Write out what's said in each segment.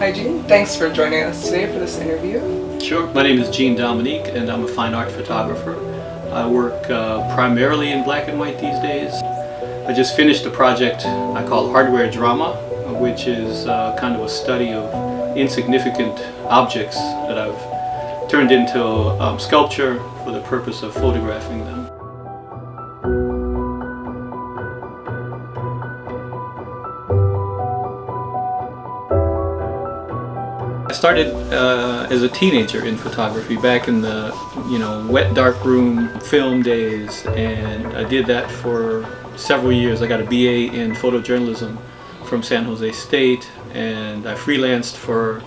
Hi Jean, thanks for joining us today for this interview. Sure. My name is Dominique and I'm a fine art photographer. I work primarily in black and white these days. I just finished a project I call Hardware Drama, which is kind of a study of insignificant objects that I've turned into sculpture for the purpose of photographing them. I started as a teenager in photography back in the wet darkroom film days, and I did that for several years. I got a BA in photojournalism from San Jose State, and I freelanced for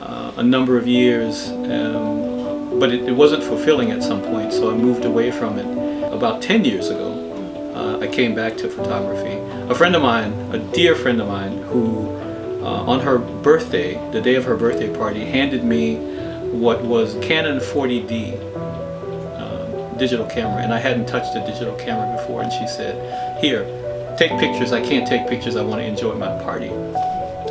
a number of years, but it wasn't fulfilling at some point, so I moved away from it. About 10 years ago, I came back to photography. A friend of mine, a dear friend of mine, who on her birthday, the day of her birthday party, handed me what was Canon 40D digital camera, and I hadn't touched a digital camera before, and she said, "Here, take pictures. I can't take pictures. I want to enjoy my party."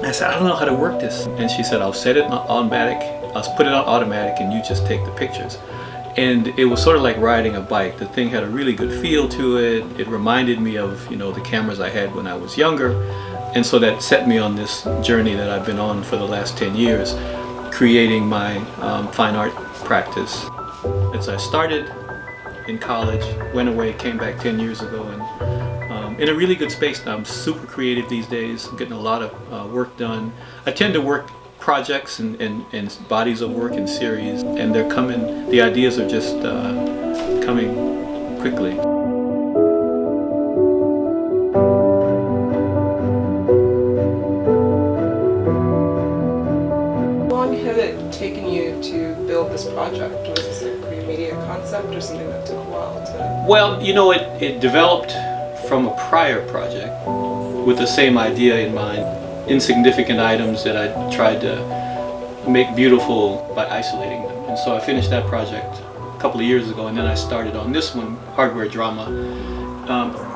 I said, "I don't know how to work this," and she said, "I'll set it on automatic. I'll put it on automatic, and you just take the pictures." And it was sort of like riding a bike. The thing had a really good feel to it. It reminded me of the cameras I had when I was younger. And so that set me on this journey that I've been on for the last 10 years, creating my fine art practice. As I started in college, went away, came back 10 years ago, and in a really good space now. I'm super creative these days, getting a lot of work done. I tend to work projects and bodies of work in series, and they're coming, the ideas are just coming quickly. Taken you to build this project? Was this a pretty immediate concept or something that took a while to... Well, it developed from a prior project with the same idea in mind. Insignificant items that I tried to make beautiful by isolating them. And so I finished that project a couple of years ago, and then I started on this one, Hardware Drama.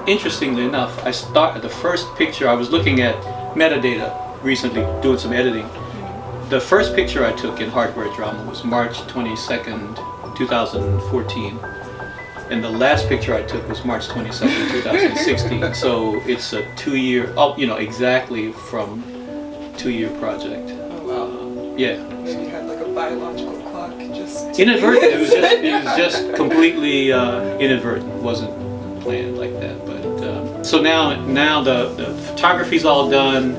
Interestingly enough, the first picture, I was looking at metadata recently, doing some editing. The first picture I took in Hardware Drama was March 22nd, 2014. And the last picture I took was March 22nd, 2016. So it's a 2-year, exactly from 2-year project. Oh wow. Yeah. Maybe you had like a biological clock just... Inadvertent. It was just completely inadvertent. It wasn't planned like that. But so now the photography's all done.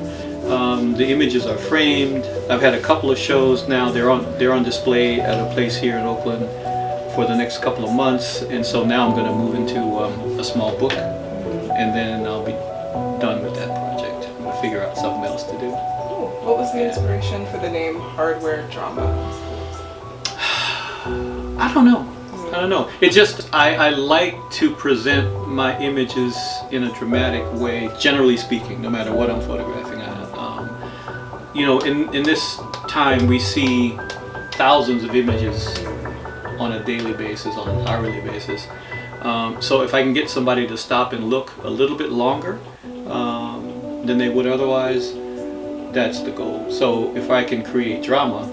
The images are framed. I've had a couple of shows now. They're on display at a place here in Oakland for the next couple of months, and so now I'm going to move into a small book, and then I'll be done with that project. I'm going to figure out something else to do. Cool. What was the inspiration for the name Hardware Drama? I don't know. It just, I like to present my images in a dramatic way, generally speaking, no matter what I'm photographing. In this time we see thousands of images on a daily basis, on an hourly basis. So if I can get somebody to stop and look a little bit longer than they would otherwise, that's the goal. So if I can create drama,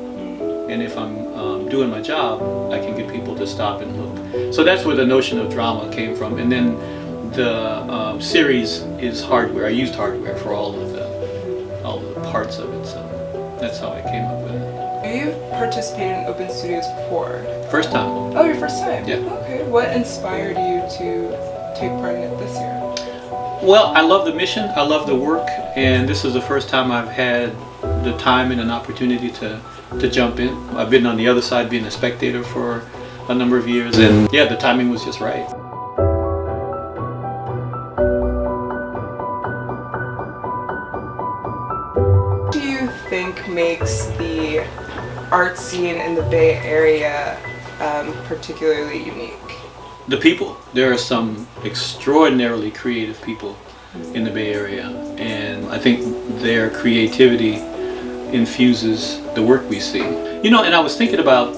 and if I'm doing my job, I can get people to stop and look. So that's where the notion of drama came from. And then the series is hardware. I used hardware for all of the parts of it, so that's how I came up with it. You've participated in open studios before? First time. Oh, your first time? Yeah. Okay. What inspired you to take part in it this year? Well, I love the mission, I love the work, and this is the first time I've had the time and an opportunity to jump in. I've been on the other side being a spectator for a number of years, and yeah, the timing was just right. What do you think makes the art scene in the Bay Area particularly unique? The people. There are some extraordinarily creative people in the Bay Area, and I think their creativity infuses the work we see. And I was thinking about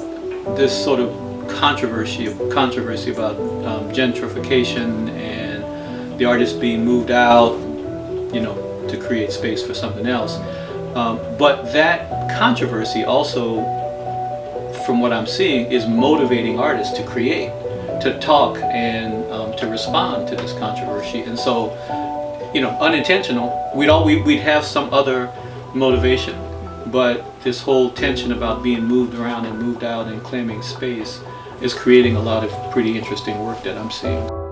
this sort of controversy about gentrification and the artists being moved out, to create space for something else. But that controversy also, from what I'm seeing, is motivating artists to create, to talk, and to respond to this controversy. And so, unintentional, we'd have some other motivation, but this whole tension about being moved around and moved out and claiming space is creating a lot of pretty interesting work that I'm seeing.